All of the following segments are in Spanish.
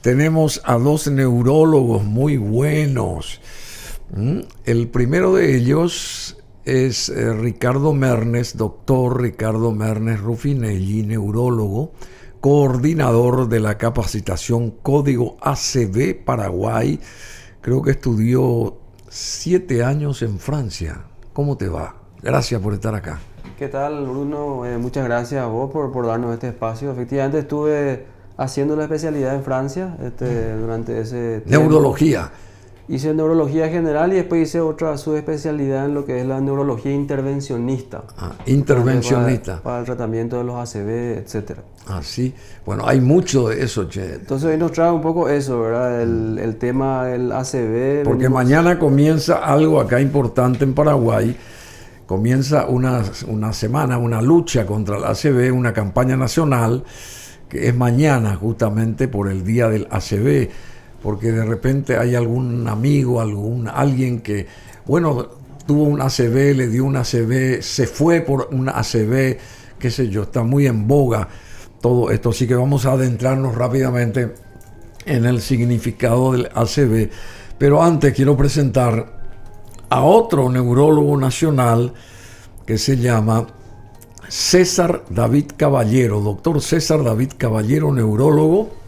tenemos a dos neurólogos muy buenos. El primero de ellos es Ricardo Mernes, doctor Ricardo Mernes Ruffinelli, neurólogo, coordinador de la capacitación Código ACV Paraguay. Creo que estudió 7 años en Francia. ¿Cómo te va? Gracias por estar acá. ¿Qué tal, Bruno? Muchas gracias a vos por darnos este espacio. Efectivamente estuve haciendo la especialidad en Francia durante ese tiempo. Neurología. Hice neurología general y después hice otra subespecialidad en lo que es la neurología intervencionista. Intervencionista. Para el tratamiento de los ACV, etc. Sí. Bueno, hay mucho de eso, che. Entonces hoy nos trae un poco eso, ¿verdad? El tema del ACV. Porque mañana comienza algo acá importante en Paraguay. Comienza una semana, una lucha contra el ACV, una campaña nacional que es mañana justamente por el día del ACV. Porque de repente hay algún amigo, alguien que, bueno, tuvo un ACV, le dio un ACV, se fue por un ACV, qué sé yo, está muy en boga todo esto. Así que vamos a adentrarnos rápidamente en el significado del ACV. Pero antes quiero presentar a otro neurólogo nacional que se llama César David Caballero, doctor César David Caballero, neurólogo.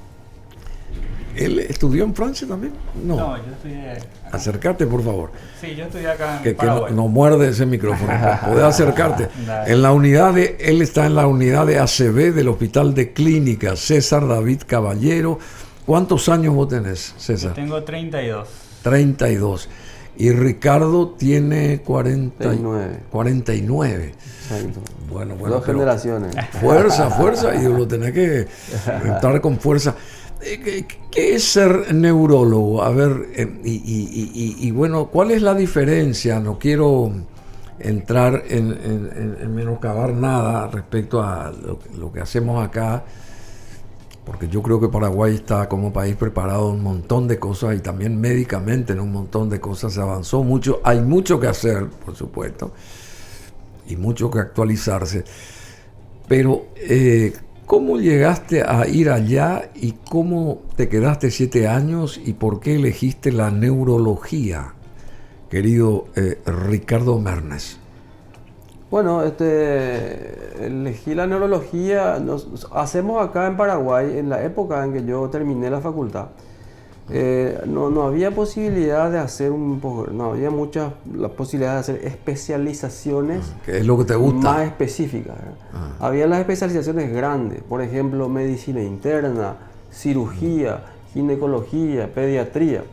¿Él estudió en Francia también? No, yo estudié... Acércate, por favor. Sí, yo estudié acá en Que Paraguay. no muerde ese micrófono. Podés acercarte. En la él está en la unidad de ACV del Hospital de Clínicas, César David Caballero. ¿Cuántos años vos tenés, César? Yo tengo 32. 32. Y Ricardo tiene 49. 49. Exacto. Bueno, Dos generaciones. Fuerza, y lo tenés que entrar con fuerza. ¿Qué es ser neurólogo? A ver, y bueno, ¿cuál es la diferencia? No quiero entrar en menoscabar nada respecto a lo que hacemos acá, porque yo creo que Paraguay está como país preparado en un montón de cosas y también médicamente en un montón de cosas se avanzó mucho. Hay mucho que hacer, por supuesto, y mucho que actualizarse. Pero, ¿cómo llegaste a ir allá y cómo te quedaste 7 años y por qué elegiste la neurología, querido Ricardo Mernes? Bueno, elegí la neurología, hacemos acá en Paraguay, en la época en que yo terminé la facultad, no había posibilidad de hacer no había muchas la posibilidad de hacer especializaciones. ¿Qué es lo que te gusta? Más específicas. Había las especializaciones grandes, por ejemplo, medicina interna, cirugía, ginecología, pediatría.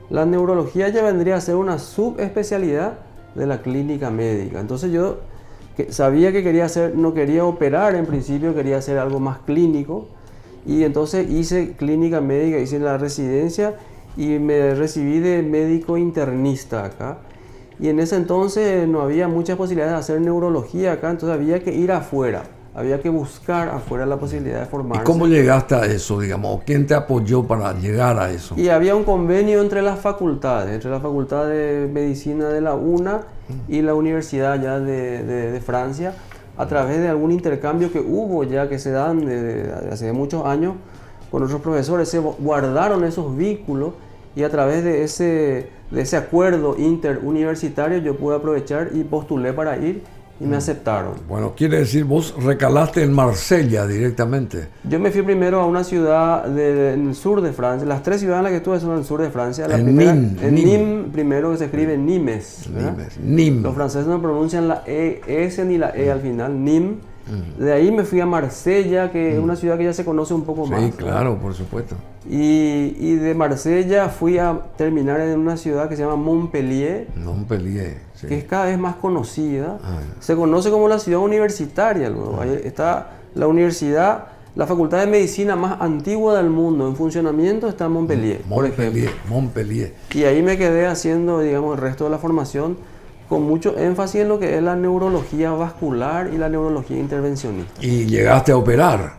La neurología ya vendría a ser una subespecialidad de la clínica médica. Entonces yo sabía que no quería operar en principio, quería hacer algo más clínico. Y entonces hice clínica médica, hice la residencia y me recibí de médico internista acá. Y en ese entonces no había muchas posibilidades de hacer neurología acá, entonces había que ir afuera, había que buscar afuera la posibilidad de formarse. ¿Y cómo llegaste a eso, digamos? ¿Quién te apoyó para llegar a eso? Y había un convenio entre la facultad de medicina de la UNA y la universidad ya de Francia, a través de algún intercambio que hubo ya, que se dan desde hace muchos años con otros profesores. Se guardaron esos vínculos y a través de ese acuerdo interuniversitario yo pude aprovechar y postulé para ir y me aceptaron. Bueno, quiere decir, vos recalaste en Marsella directamente. Yo me fui primero a una ciudad en el sur de Francia. Las 3 ciudades en las que estuve son en el sur de Francia. La primera, Nîmes, primero, que se escribe Nimes. Nîmes. Los franceses no pronuncian la S ni la E al final, Nîmes. De ahí me fui a Marsella, que es una ciudad que ya se conoce un poco más. Sí, claro, por supuesto. Y de Marsella fui a terminar en una ciudad que se llama Montpellier. Montpellier, sí. Que es cada vez más conocida. Se conoce como la ciudad universitaria. Ahí está la universidad, la facultad de medicina más antigua del mundo en funcionamiento está en Montpellier, por ejemplo. Montpellier. Y ahí me quedé haciendo, digamos, el resto de la formación con mucho énfasis en lo que es la neurología vascular y la neurología intervencionista. ¿Y llegaste a operar?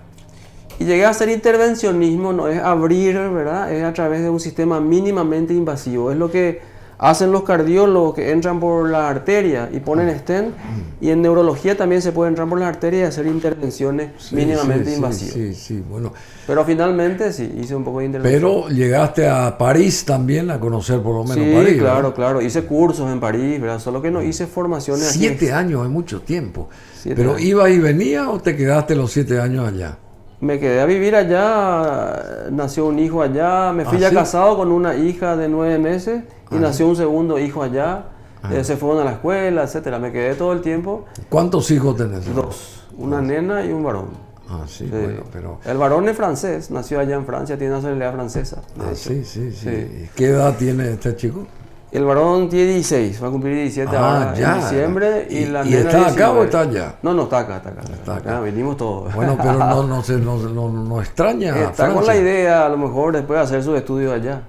Y llegué a hacer intervencionismo, no es abrir, ¿verdad? Es a través de un sistema mínimamente invasivo. Es lo que hacen los cardiólogos que entran por la arteria y ponen stent, y en neurología también se puede entrar por la arteria y hacer intervenciones mínimamente invasivas. Sí, bueno. Pero finalmente sí, hice un poco de intervención. Pero llegaste a París también, a conocer por lo menos Sí, París. claro, ¿no? claro. Hice cursos en París, ¿verdad? Solo que no hice formaciones aquí. 7 años es mucho tiempo. 7 ¿Pero años. iba y venía o te quedaste los 7 años allá? Me quedé a vivir allá, nació un hijo allá, me fui ¿Ah, ya sí? casado con una hija de 9 meses y nació un segundo hijo allá. Se fueron a la escuela, etcétera. Me quedé todo el tiempo. ¿Cuántos hijos tenés? 2, una nena y un varón. Ah, sí, Sí. bueno, pero... El varón es francés, nació allá en Francia, tiene nacionalidad francesa. de Ah, hecho. sí. Sí. ¿Qué edad tiene este chico? El varón tiene 16, va a cumplir 17 ahora en diciembre. ¿Y la ¿Y nena está acá 19. o está allá? No, está acá. Está acá. Venimos todos. Bueno, pero no extraña a Está con Francia. la idea, a lo mejor, después de hacer sus estudios allá.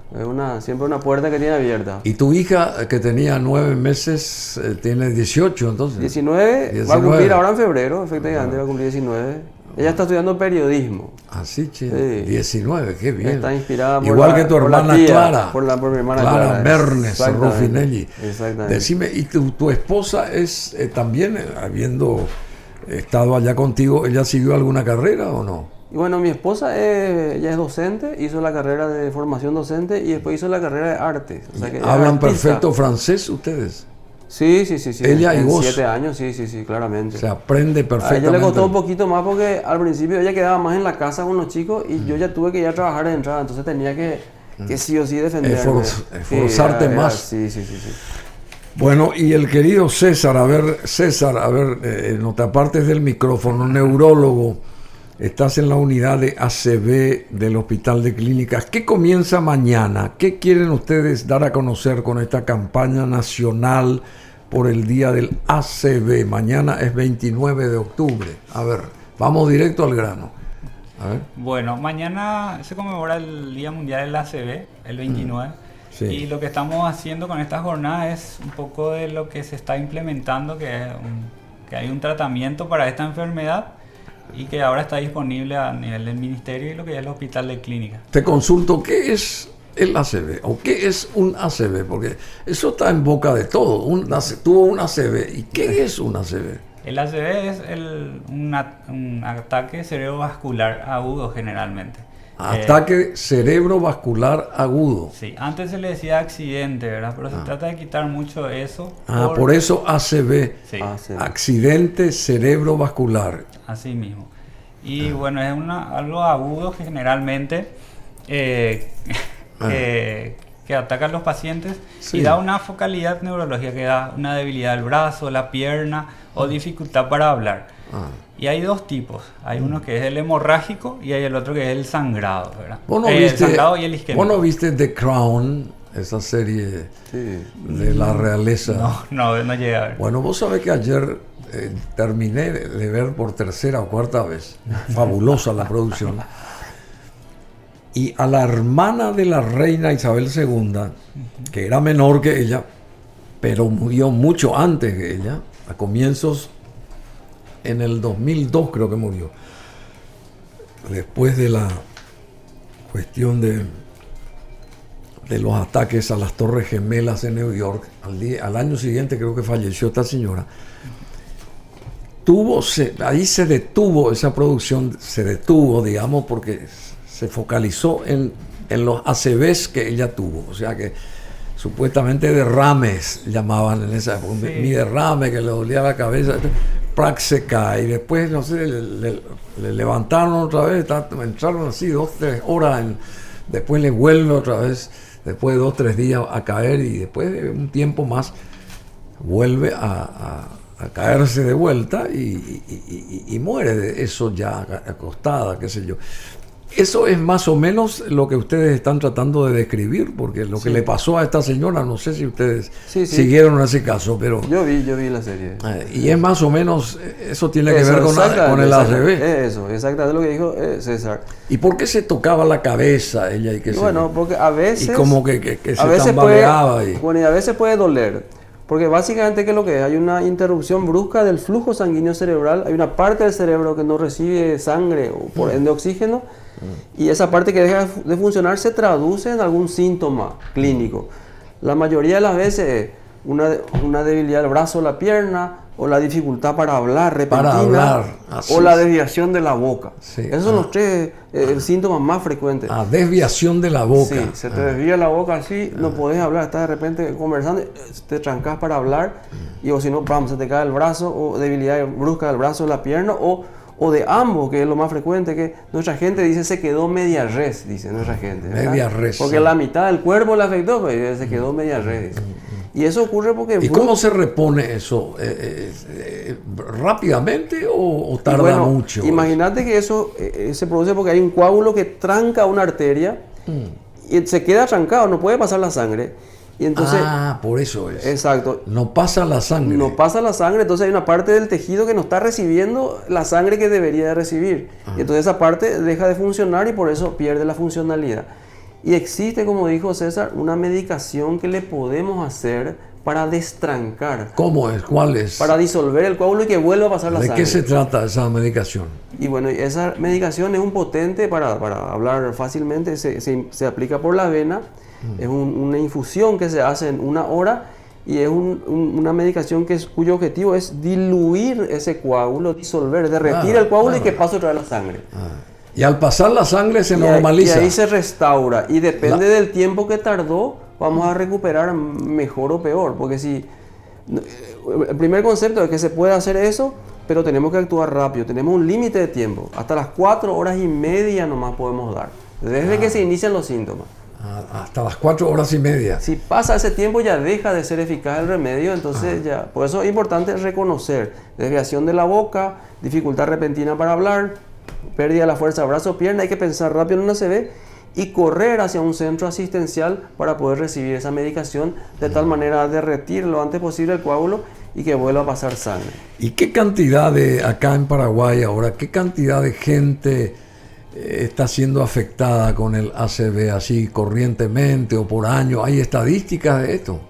Es siempre una puerta que tiene abierta. Y tu hija, que tenía 9 meses, tiene 18, entonces. 19, va a cumplir ahora en febrero, efectivamente, va a cumplir 19. Ella está estudiando periodismo. Así, che. Sí. 19, qué bien. Está inspirada por Igual la- que tu por la hermana tía, Clara. por mi hermana Clara Clara, Bernes exactamente. Ruffinelli. Exactamente. Decime, ¿y tu esposa es también, habiendo estado allá contigo, ella siguió alguna carrera o no? Y bueno, mi esposa ella es docente, hizo la carrera de formación docente y después hizo la carrera de arte. O sea que ella es ¿Hablan artista. perfecto francés ustedes? Sí. Ella y en vos. 7 años, sí, claramente. Se aprende A perfectamente. ella le costó un poquito más porque al principio ella quedaba más en la casa con los chicos y yo ya tuve que ir a trabajar de entrada, entonces tenía que sí o sí defenderme. Esforzarte más. Sí. Bueno, y el querido César, no te apartes del micrófono, neurólogo, estás en la unidad de ACV del Hospital de Clínicas. ¿Qué comienza mañana? ¿Qué quieren ustedes dar a conocer con esta campaña nacional por el día del ACV? Mañana es 29 de octubre. A ver, vamos directo al grano. A ver. Bueno, mañana se conmemora el Día Mundial del ACV, el 29. Sí. Y lo que estamos haciendo con esta jornada es un poco de lo que se está implementando, que hay un tratamiento para esta enfermedad y que ahora está disponible a nivel del ministerio y lo que es el hospital de clínica. Te consulto, ¿qué es el ACV? ¿O qué es un ACV? Porque eso está en boca de todo. Tuvo un ACV. ¿Y qué es un ACV? El ACV es un ataque cerebrovascular agudo generalmente. Ataque cerebrovascular agudo. Sí, antes se le decía accidente, ¿verdad? Pero se trata de quitar mucho eso. Por eso ACV. Sí, Accidente cerebrovascular. así mismo. Y bueno, es algo agudo que generalmente que ataca a los pacientes y da una focalidad neurológica, que da una debilidad del brazo, la pierna o dificultad para hablar. Y hay dos tipos. Hay uno que es el hemorrágico y hay el otro que es el sangrado, ¿verdad? El sangrado y el isquémico. ¿Vos no viste The Crown, esa serie de la realeza? No llegué a ver. Bueno, vos sabés que ayer terminé de ver por tercera o cuarta vez. Fabulosa la producción. Y a la hermana de la reina Isabel II, que era menor que ella, pero murió mucho antes que ella, a comienzos, en el 2002 creo que murió, después de la cuestión de los ataques a las Torres Gemelas en New York. Al año siguiente creo que falleció esta señora. Ahí se detuvo esa producción, digamos, porque se focalizó en los ACVs que ella tuvo. O sea que supuestamente derrames llamaban en esa época. Sí. Mi derrame, que le dolía la cabeza, se cae. Y después, no sé, le levantaron otra vez, entraron así 2-3 horas, después le vuelve otra vez, después de 2-3 días a caer, y después de un tiempo más vuelve a caerse de vuelta y muere de eso ya acostada, qué sé yo. Eso es más o menos lo que ustedes están tratando de describir, porque lo que le pasó a esta señora, no sé si ustedes siguieron ese caso, pero... Yo vi la serie. Y es más o menos, eso tiene que ver con el ACV. Eso, exactamente lo que dijo César. ¿Y por qué se tocaba la cabeza ella? Y Porque a veces... Y como que se a veces tambaleaba. Bueno, y a veces puede doler. Porque básicamente, ¿qué es lo que es? Hay una interrupción brusca del flujo sanguíneo cerebral. Hay una parte del cerebro que no recibe sangre o por ende oxígeno. Y esa parte que deja de funcionar se traduce en algún síntoma clínico. La mayoría de las veces es una debilidad del brazo o la pierna, o la dificultad para hablar repentina, o la desviación de la boca. Sí. Esos son los tres síntomas más frecuentes. Desviación de la boca. Sí, se te desvía la boca así, no podés hablar, estás de repente conversando, te trancas para hablar, y o si no, se te cae el brazo, o debilidad brusca del brazo o la pierna, o de ambos, que es lo más frecuente, que nuestra gente dice se quedó media res, dice nuestra gente. ¿Verdad? Media res. Porque la mitad del cuerpo le afectó, pues se quedó media res. Dice. Y eso ocurre porque... ¿Y cómo se repone eso? ¿Rápidamente o tarda mucho? Imagínate que eso se produce porque hay un coágulo que tranca una arteria y se queda trancado, no puede pasar la sangre. Y entonces, por eso es. Exacto. No pasa la sangre. No pasa la sangre, entonces hay una parte del tejido que no está recibiendo la sangre que debería de recibir. Y entonces esa parte deja de funcionar y por eso pierde la funcionalidad. Y existe, como dijo César, una medicación que le podemos hacer para destrancar. ¿Cómo es? ¿Cuál es? Para disolver el coágulo y que vuelva a pasar la sangre. ¿De qué se trata esa medicación? Y bueno, esa medicación es un potente, para hablar fácilmente, se aplica por la vena. Es una infusión que se hace en 1 hora y es una medicación cuyo objetivo es diluir ese coágulo, disolver, derretir el coágulo y que pase otra vez la sangre. Y al pasar la sangre se normaliza. Y ahí se restaura. Y depende del tiempo que tardó, vamos a recuperar mejor o peor. Porque si... El primer concepto es que se puede hacer eso, pero tenemos que actuar rápido. Tenemos un límite de tiempo. Hasta las 4 horas y media nomás podemos dar. Desde que se inician los síntomas. Hasta las 4 horas y media. Si pasa ese tiempo ya deja de ser eficaz el remedio, entonces ya... Por eso es importante reconocer desviación de la boca, dificultad repentina para hablar, pérdida de la fuerza de brazo o pierna. Hay que pensar rápido en una ACV y correr hacia un centro asistencial para poder recibir esa medicación de tal manera a derretir lo antes posible el coágulo y que vuelva a pasar sangre. ¿Y qué cantidad acá en Paraguay ahora, qué cantidad de gente está siendo afectada con el ACV así corrientemente o por año? ¿Hay estadísticas de esto?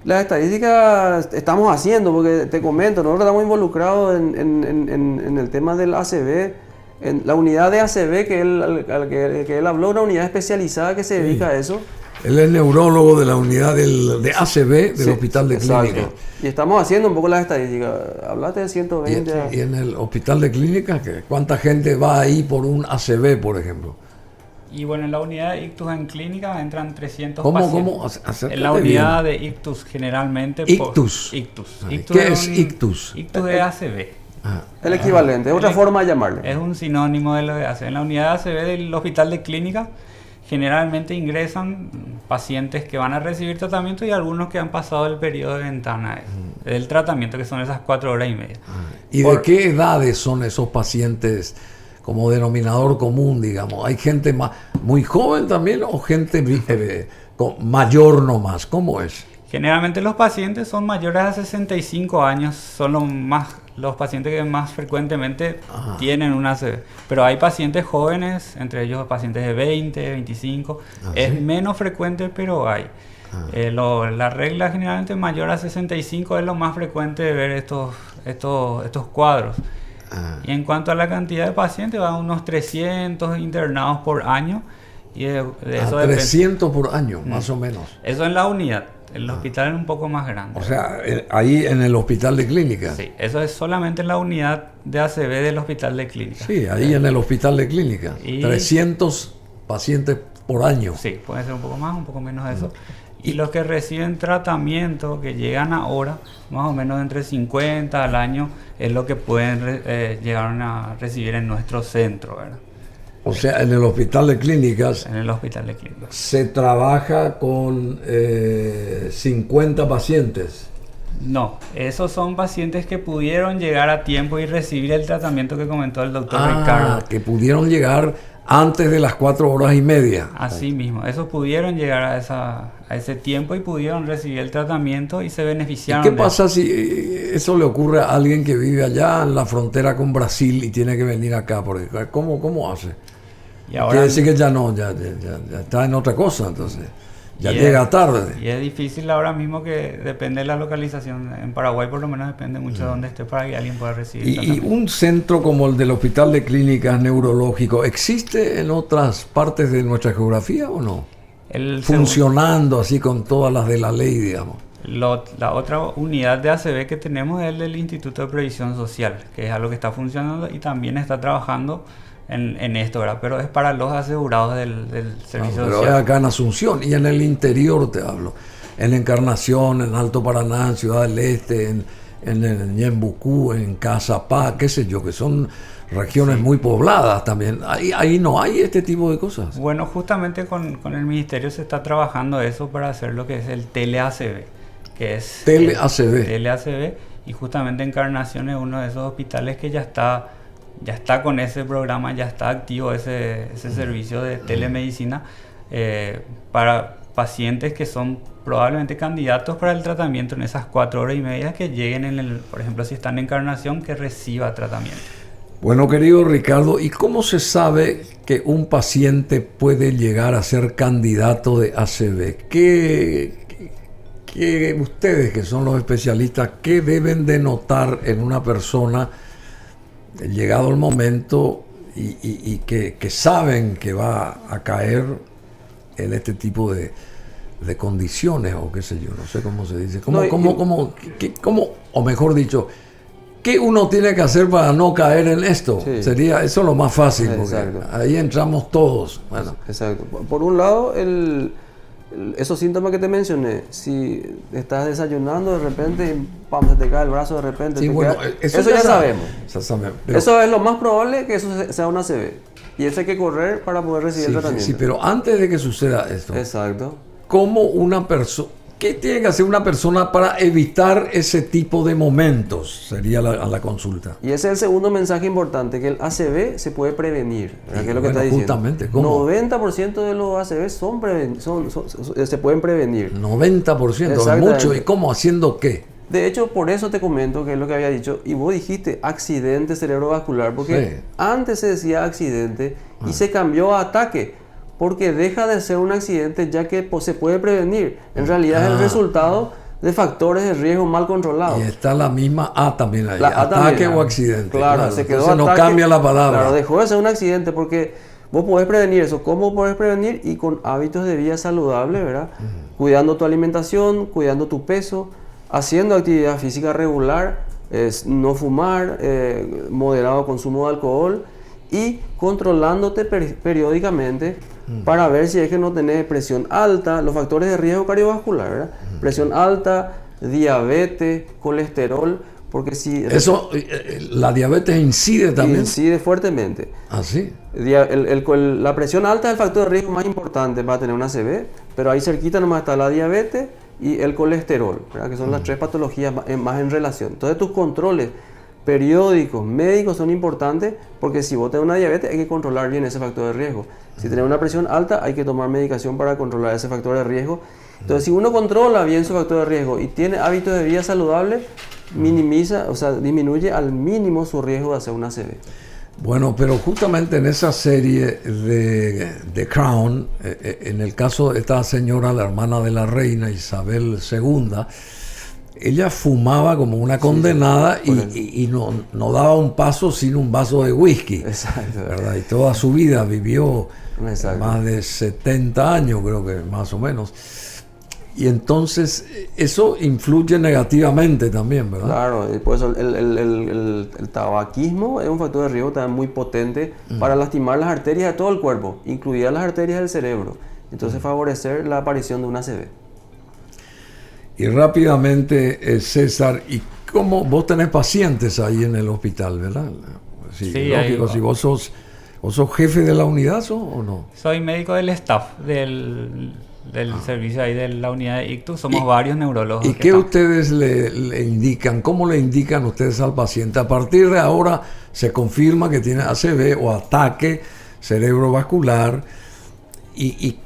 Las estadísticas estamos haciendo, porque te comento, nosotros estamos involucrados en el tema del ACV, en la unidad de ACV que él habló, una unidad especializada que se dedica a eso. Él es neurólogo de la unidad de ACV del Hospital de exacto. Clínicas. Y estamos haciendo un poco las estadísticas. Hablaste de 120. Y en el Hospital de Clínicas, ¿cuánta gente va ahí por un ACV, por ejemplo? Y bueno, en la unidad de ictus en clínica entran 300 ¿Cómo? pacientes. En la unidad de ictus generalmente... Ictus. ¿Qué es ictus? Ictus es ACV. El equivalente, es otra forma de llamarle. Es un sinónimo de lo de ACV. En la unidad de ACV del Hospital de Clínica generalmente ingresan pacientes que van a recibir tratamiento y algunos que han pasado el periodo de ventana del tratamiento, que son esas 4 horas y media. ¿Y de qué edades son esos pacientes como denominador común, digamos? ¿Hay gente muy joven también o gente mayor nomás? ¿Cómo es? Generalmente los pacientes son mayores a 65 años, son los pacientes que más frecuentemente tienen una ACV. Pero hay pacientes jóvenes, entre ellos pacientes de 20, 25. Es ¿sí? Menos frecuente, pero hay. La regla generalmente mayor a 65 es lo más frecuente de ver estos cuadros. Y en cuanto a la cantidad de pacientes, van unos 300 internados por año. Y de eso 300 por año, más o menos. Eso en la unidad. El hospital es un poco más grande. O sea, ahí en el Hospital de Clínicas. Sí, eso es solamente en la unidad de ACV del Hospital de Clínicas. Sí, ahí en el Hospital de Clínicas. 300 pacientes por año. Sí, puede ser un poco más, un poco menos de eso. Y los que reciben tratamiento, que llegan ahora, más o menos entre 50 al año, es lo que pueden llegar a recibir en nuestro centro, ¿verdad? O sea, en el Hospital de Clínicas... En el Hospital de Clínicas. ¿Se trabaja con 50 pacientes? No, esos son pacientes que pudieron llegar a tiempo y recibir el tratamiento que comentó el doctor Ricardo. Que pudieron llegar antes de las 4 horas y media. Así mismo, esos pudieron llegar a ese tiempo y pudieron recibir el tratamiento y se beneficiaron. ¿Y qué pasa si eso le ocurre a alguien que vive allá en la frontera con Brasil y tiene que venir acá? ¿Cómo hace? Y ahora, quiere decir que ya está en otra cosa, entonces ya llega tarde. Y es difícil ahora mismo, que depende de la localización. En Paraguay por lo menos depende mucho de dónde esté para que alguien pueda recibir. ¿Y un centro como el del Hospital de Clínicas Neurológico existe en otras partes de nuestra geografía o no? funcionando así con todas las de la ley, digamos. La otra unidad de ACV que tenemos es el del Instituto de Previsión Social, que es algo que está funcionando y también está trabajando en esto, ¿verdad? Pero es para los asegurados del servicio pero social. es acá en Asunción y en el interior te hablo. En Encarnación, en Alto Paraná, en Ciudad del Este, en Ñembucú, en Cazapá, qué sé yo, que son regiones muy pobladas también. Ahí no hay este tipo de cosas. Bueno, justamente con el Ministerio se está trabajando eso para hacer lo que es el TeleACV, que es... TeleACV, y justamente Encarnación es uno de esos hospitales que ya está con ese programa, ya está activo ese servicio de telemedicina para pacientes que son probablemente candidatos para el tratamiento en esas 4 horas y media que lleguen, por ejemplo, si están en Encarnación, que reciba tratamiento. Bueno, querido Ricardo, ¿y cómo se sabe que un paciente puede llegar a ser candidato de ACV? ¿Qué ustedes, que son los especialistas, qué deben de notar en una persona llegado el momento y que saben que va a caer en este tipo de condiciones, o qué sé yo, no sé cómo se dice, o mejor dicho, ¿qué uno tiene que hacer para no caer en esto? Sí. Sería eso lo más fácil, porque exacto, ahí entramos todos. Bueno. Exacto. Por un lado, esos síntomas que te mencioné, si estás desayunando de repente, pam, se te cae el brazo de repente, Sí, bueno, eso ya sabemos. Pero, eso es lo más probable, que eso sea una ACV. Y eso hay que correr para poder recibir el tratamiento. Sí, pero antes de que suceda esto, exacto, ¿cómo una persona, qué tiene que hacer una persona para evitar ese tipo de momentos? Sería la consulta. Y ese es el segundo mensaje importante, que el ACV se puede prevenir. ¿Qué es lo que está diciendo? Justamente, ¿cómo? 90% de los ACV se pueden prevenir. 90%, es mucho. ¿Y cómo? ¿Haciendo qué? De hecho, por eso te comento que es lo que había dicho. Y vos dijiste accidente cerebrovascular, porque antes se decía accidente y se cambió a ataque, porque deja de ser un accidente ya que se puede prevenir. En realidad es el resultado de factores de riesgo mal controlados. Y está la misma A también ahí, ataque también, o accidente. Claro, se quedó entonces ataque, no cambia la palabra. Claro, dejó de ser un accidente porque vos podés prevenir eso. ¿Cómo podés prevenir? Y con hábitos de vida saludable, ¿verdad? Cuidando tu alimentación, cuidando tu peso, haciendo actividad física regular, no fumar, moderado consumo de alcohol y controlándote periódicamente para ver si es que no tenés presión alta, los factores de riesgo cardiovascular, ¿verdad? Presión alta, diabetes, colesterol, porque si... Eso, la diabetes incide también. Incide fuertemente. ¿Ah, sí? La presión alta es el factor de riesgo más importante para tener una ACV, pero ahí cerquita nomás está la diabetes y el colesterol, ¿verdad? Que son las 3 patologías más en relación. Entonces tus controles periódicos, médicos son importantes, porque si vos tenés una diabetes hay que controlar bien ese factor de riesgo. Si tenés una presión alta hay que tomar medicación para controlar ese factor de riesgo. Entonces si uno controla bien su factor de riesgo y tiene hábitos de vida saludable, disminuye al mínimo su riesgo de hacer una ACV. Bueno, pero justamente en esa serie de Crown, en el caso de esta señora, la hermana de la reina Isabel II, ella fumaba como una condenada y no daba un paso sin un vaso de whisky. Exacto. ¿Verdad? Y toda su vida vivió más de 70 años, creo que más o menos. Y entonces eso influye negativamente también, ¿verdad? Claro, pues el tabaquismo es un factor de riesgo también muy potente para lastimar las arterias de todo el cuerpo, incluidas las arterias del cerebro. Entonces favorecer la aparición de una ACV. Y rápidamente, César, ¿y cómo vos tenés pacientes ahí en el hospital, verdad? Sí, lógico, si vos sos jefe de la unidad, ¿o no? Soy médico del staff del servicio ahí de la unidad de ictus. Somos varios neurólogos. ¿Y qué ustedes le indican? ¿Cómo le indican ustedes al paciente? A partir de ahora se confirma que tiene ACV o ataque cerebrovascular. ¿Y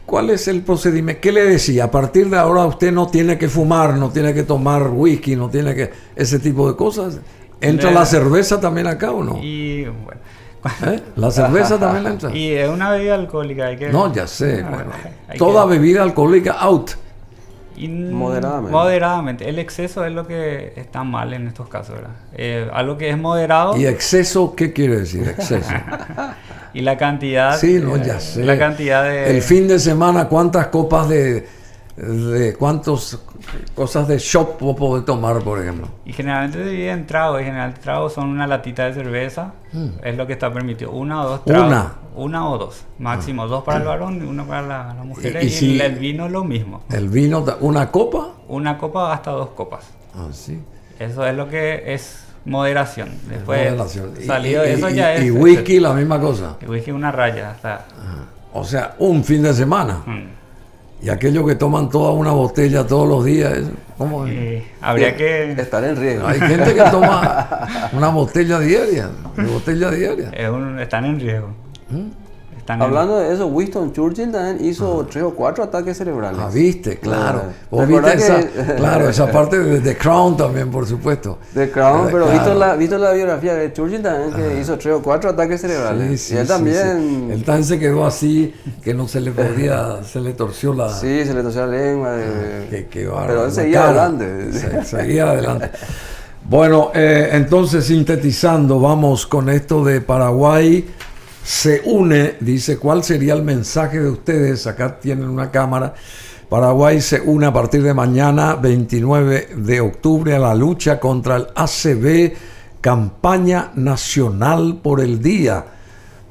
cuál es el procedimiento? ¿Qué le decía? A partir de ahora usted no tiene que fumar, no tiene que tomar whisky, no tiene que... ese tipo de cosas. ¿Entra la cerveza también acá o no? Y bueno... ¿La cerveza también entra? Y es una bebida alcohólica. No, ya sé. Toda bebida alcohólica out. Moderadamente. El exceso es lo que está mal en estos casos, ¿verdad? Algo que es moderado... ¿Y exceso qué quiere decir? Exceso. Y la cantidad... Sí, no, ya sé. La cantidad de... El fin de semana, ¿cuántas copas cuántas cosas de shot vos podés tomar, por ejemplo? Y generalmente se divide en tragos. Y generalmente tragos son una latita de cerveza. Es lo que está permitido. Una o dos tragos. Una o dos. Máximo. Dos para el varón y uno para la mujer. Y si el vino lo mismo. ¿El vino, una copa? Una copa hasta 2 copas. Ah, sí. Eso es lo que es moderación. Después, moderación. Salido eso ya es... Y whisky, la misma cosa. El whisky una raya. Hasta... O sea, un fin de semana. Y aquellos que toman toda una botella todos los días, ¿cómo es? Habría que... Estar en riesgo. Hay gente que toma una botella diaria. Están en riesgo. Hablando de eso, Winston Churchill también hizo 3 o 4 ataques cerebrales. Ah, viste, claro. Vos viste esa parte de The Crown también, por supuedo. The Crown, pero claro. visto la biografía de Churchill también, que hizo 3 o 4 ataques cerebrales. Sí, y él también... Él también se quedó así, que no se le podía, se le torció la... Sí, se le torció la lengua. Pero él seguía adelante. Seguía adelante. Bueno, entonces sintetizando, vamos con esto de Paraguay. Se une, dice, ¿cuál sería el mensaje de ustedes? Acá tienen una cámara. Paraguay se une a partir de mañana, 29 de octubre, a la lucha contra el ACV, campaña nacional por el día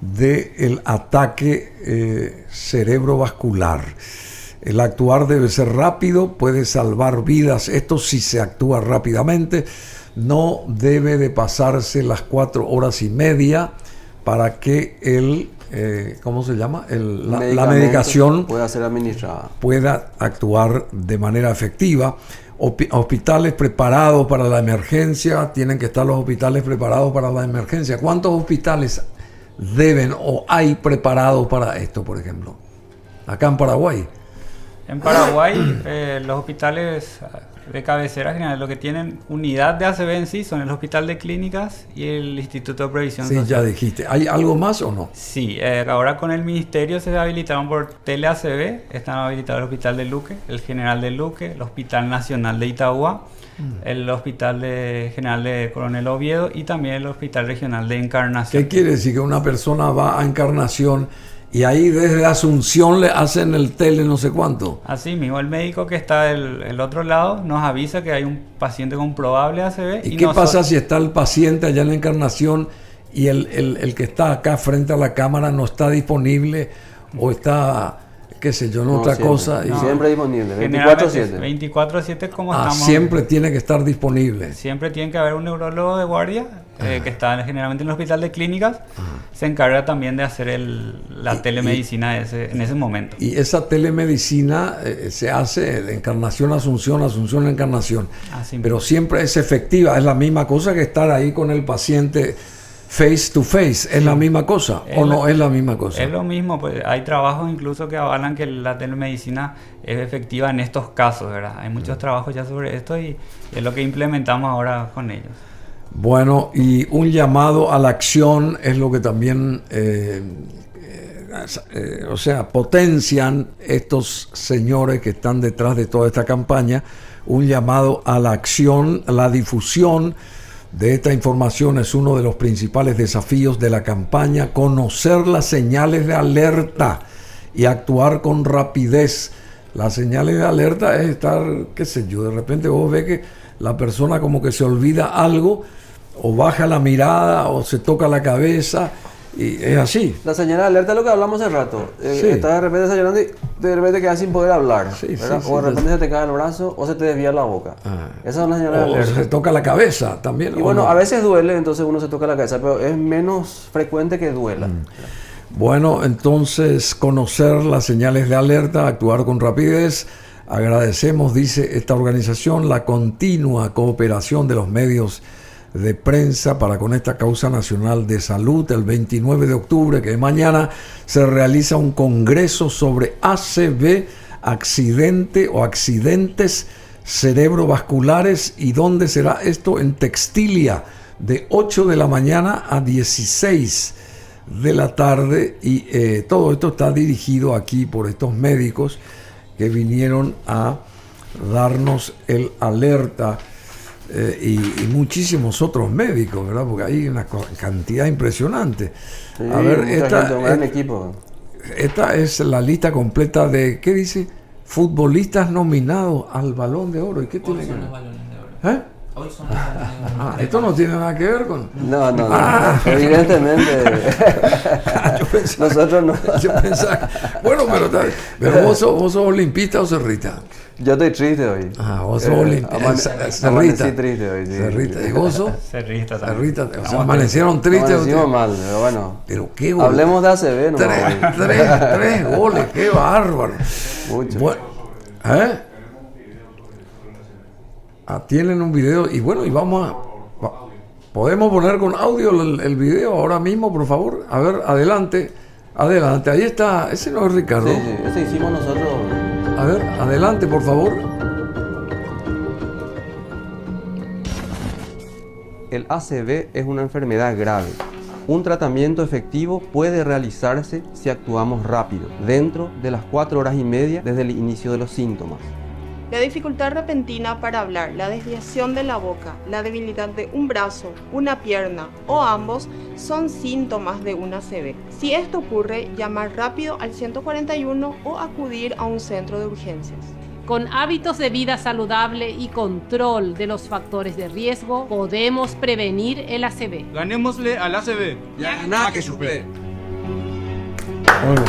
del ataque cerebrovascular. El actuar debe ser rápido, puede salvar vidas. Esto sí se actúa rápidamente. No debe de pasarse las 4 horas y media para que ¿cómo se llama? La medicación pueda ser administrada, pueda actuar de manera efectiva. Hospitales preparados para la emergencia, tienen que estar los hospitales preparados para la emergencia. ¿Cuántos hospitales deben o hay preparados para esto, por ejemplo? Acá en Paraguay. En Paraguay, los hospitales de cabecera general, lo que tienen unidad de ACV en sí son el Hospital de Clínicas y el Instituto de Previsión Social. Sí, ya dijiste. ¿Hay algo más o no? Sí, ahora con el Ministerio se habilitaron por tele-ACV, están habilitados el Hospital de Luque, el General de Luque, el Hospital Nacional de Itagua, el Hospital General de Coronel Oviedo y también el Hospital Regional de Encarnación. ¿Qué quiere decir? Que una persona va a Encarnación y ahí desde Asunción le hacen el tele no sé cuánto. Así mismo, el médico que está del otro lado nos avisa que hay un paciente con probable ACV. ¿Y qué pasa si está el paciente allá en la Encarnación y el que está acá frente a la cámara no está disponible o está, qué sé yo, en otra siempre, cosa? Siempre disponible, 24/7. 24/7 como estamos. Siempre tiene que estar disponible. Siempre tiene que haber un neurólogo de guardia que está generalmente en el Hospital de Clínicas. Se encarga también de hacer la telemedicina en ese momento. Y esa telemedicina se hace de Encarnación a Asunción, Asunción a Encarnación. Pero siempre es efectiva, es la misma cosa que estar ahí con el paciente face to face. ¿Es la misma cosa o no es la misma cosa? Es lo mismo, pues hay trabajos incluso que avalan que la telemedicina es efectiva en estos casos, ¿verdad? Hay muchos trabajos ya sobre esto y es lo que implementamos ahora con ellos. Bueno, y un llamado a la acción es lo que también, potencian estos señores que están detrás de toda esta campaña. Un llamado a la acción, la difusión de esta información es uno de los principales desafíos de la campaña. Conocer las señales de alerta y actuar con rapidez. Las señales de alerta es estar, qué sé yo, de repente vos ves que la persona como que se olvida algo, o baja la mirada, o se toca la cabeza, y es así. La señal de alerta es lo que hablamos hace rato. Estás de repente desayunando y de repente quedas sin poder hablar. O de repente se te cae el brazo o se te desvía la boca. Esas son las señales de alerta. O se toca la cabeza también. Y bueno, a veces duele, entonces uno se toca la cabeza, pero es menos frecuente que duela. Bueno, entonces conocer las señales de alerta, actuar con rapidez. Agradecemos, dice esta organización, la continua cooperación de los medios de prensa para con esta causa nacional de salud. El 29 de octubre, que es mañana, se realiza un congreso sobre ACV, accidente o accidentes cerebrovasculares. ¿Y dónde será esto? En Textilia, de 8 de la mañana a 16 de la tarde. Y todo esto está dirigido aquí por estos médicos que vinieron a darnos el alerta. y muchísimos otros médicos, ¿verdad? Porque hay una cantidad impresionante. Sí, A ver, un gran equipo. Esta es la lista completa de, ¿qué dice? Futbolistas nominados al Balón de Oro. ¿Y qué tiene que ver? ¿Eh? Hoy son los balones de oro. Esto no tiene nada que ver con... No, evidentemente. Nosotros no. Yo pensaba, bueno, pero vos sos olimpista o cerrita. Yo estoy triste hoy. Vos sos amanecí triste hoy. Sí. Cerrita. ¿Y vos sos? Cerrista también. Cerrita. O sea, amanecieron tristes. Amanecimos mal, pero bueno. Pero qué gol. Hablemos de ACB, ¿no? Tres goles, qué bárbaro. Mucho. Bueno, tienen un video y bueno, y podemos poner con audio el video ahora mismo, por favor. A ver, adelante, ahí está. Ese no es Ricardo. Sí, ese hicimos nosotros. A ver, adelante, por favor. El ACV es una enfermedad grave. Un tratamiento efectivo puede realizarse si actuamos rápido, dentro de las 4 horas y media desde el inicio de los síntomas. La dificultad repentina para hablar, la desviación de la boca, la debilidad de un brazo, una pierna o ambos son síntomas de un ACV. Si esto ocurre, llamar rápido al 141 o acudir a un centro de urgencias. Con hábitos de vida saludable y control de los factores de riesgo, podemos prevenir el ACV. Ganémosle al ACV. Ya nada que supere. Bueno.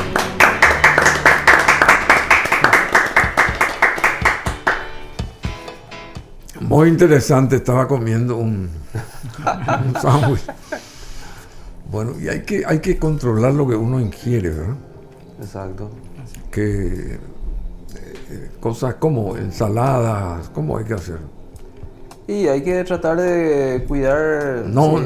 Muy interesante, estaba comiendo un sándwich. Bueno, y hay que controlar lo que uno ingiere, ¿verdad? Exacto. Que cosas como ensaladas, ¿cómo hay que hacer? Y hay que tratar de cuidar... No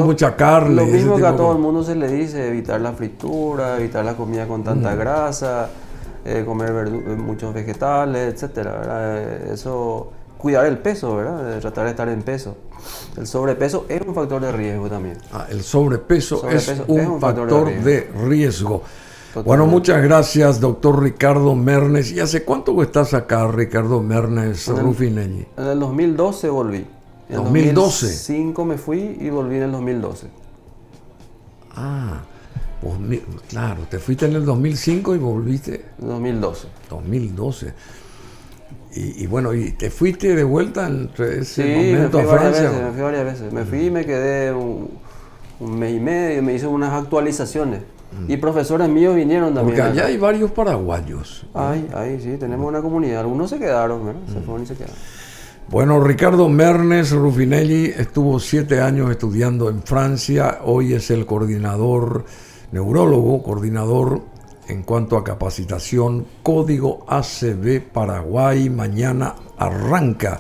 mucha carne. Lo mismo que a todo el mundo se le dice, evitar la fritura, evitar la comida con tanta grasa, comer muchos vegetales, etcétera, ¿verdad? Eso... Cuidar el peso, ¿verdad? Tratar de estar en peso. El sobrepeso es un factor de riesgo también. El sobrepeso es un factor de riesgo. Totalmente. Bueno, muchas gracias, doctor Ricardo Mernes. ¿Y hace cuánto estás acá, Ricardo Mernes Ruffinelli? En el 2012 volví. En el 2012. 2005 me fui y volví en el 2012. Pues claro, te fuiste en el 2005 y volviste... En 2012. 2012. Y bueno, ¿y te fuiste de vuelta entre ese sí, momento a Francia? Me fui varias veces. Me fui y me quedé un mes y medio, me hice unas actualizaciones. Y profesores míos vinieron también. Porque allá hay varios paraguayos. Sí, tenemos una comunidad. Algunos se quedaron, ¿verdad? Se fueron y se quedaron. Bueno, Ricardo Mernes Ruffinelli estuvo 7 años estudiando en Francia. Hoy es el coordinador, neurólogo, coordinador en cuanto a capacitación, Código ACV Paraguay. Mañana arranca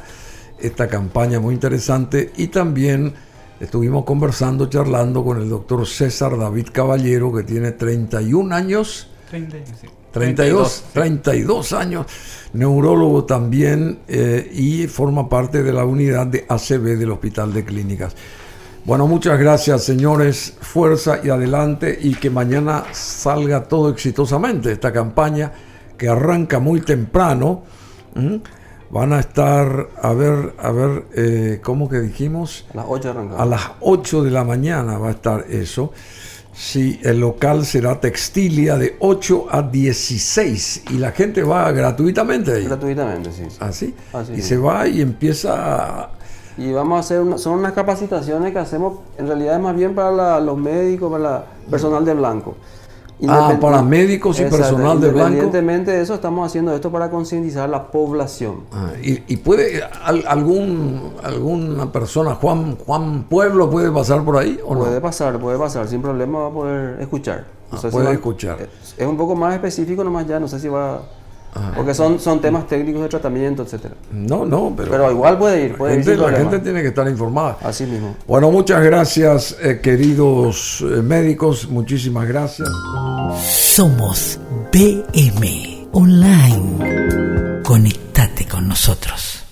esta campaña muy interesante y también estuvimos charlando con el doctor César David Caballero, que tiene 31 años. 32 años, neurólogo también, y forma parte de la unidad de ACV del Hospital de Clínicas. Bueno, muchas gracias, señores, fuerza y adelante, y que mañana salga todo exitosamente esta campaña que arranca muy temprano. Van a estar, a ver, ¿cómo que dijimos? A las 8 arrancamos. A las 8 de la mañana va a estar eso. Sí, el local será Textilia de 8 a 16 y la gente va gratuitamente ahí. Gratuitamente, sí. ¿Así? Así y sí. Se va y empieza Y vamos a hacer son unas capacitaciones que hacemos, en realidad es más bien para los médicos, para el personal de blanco. Para médicos y personal de blanco. Independientemente de eso, estamos haciendo esto para concientizar a la población. ¿Y puede alguna persona, Juan Pueblo, puede pasar por ahí o no? Puede pasar, sin problema va a poder escuchar. Puede escuchar. Es un poco más específico nomás ya, no sé si va... Porque son temas técnicos de tratamiento, etcétera. No, pero igual puede ir. La gente tiene que estar informada. Así mismo. Bueno, muchas gracias, queridos médicos. Muchísimas gracias. Somos BM Online. Conectate con nosotros.